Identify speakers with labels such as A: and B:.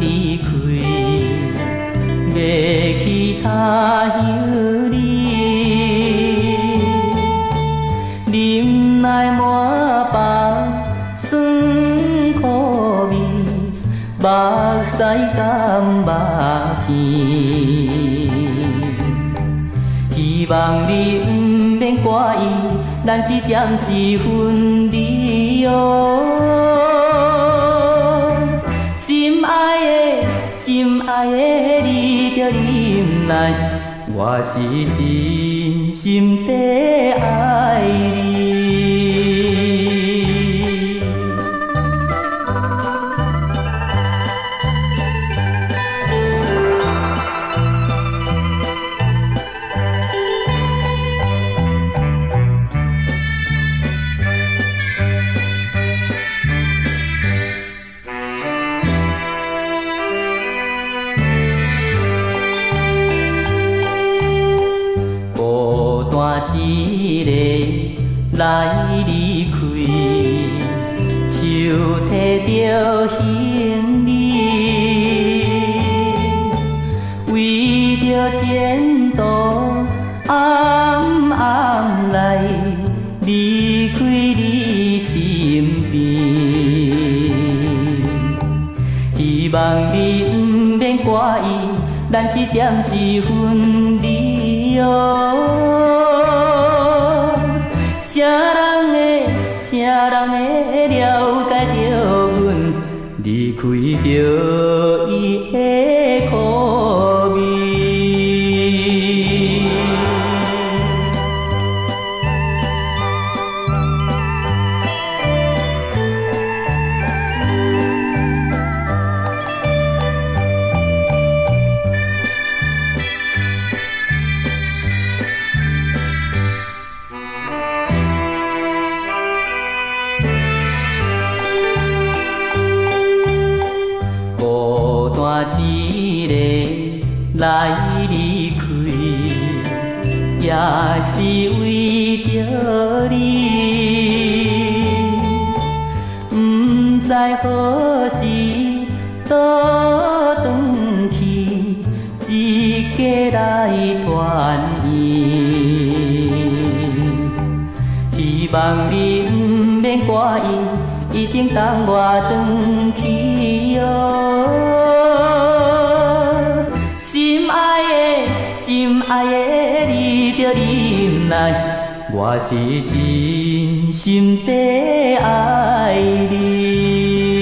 A: 离开，要去他乡里，忍耐满腹酸苦味，目屎甘目见。希望你不免怪意，咱是暂时分离哦。心爱的你着忍耐，我是真心地爱你。一个来离开，手提着行李，为着前途暗暗来离开你身边。希望你不免怪意，咱是暂时分离哦。啥人会了解着阮离开着伊的苦味？一个来离开，也是为着你。不知何时倒转去，一家来团圆。希望你不免怪意，一定等我转去哦。心爱的你着忍耐，我是真心地爱你。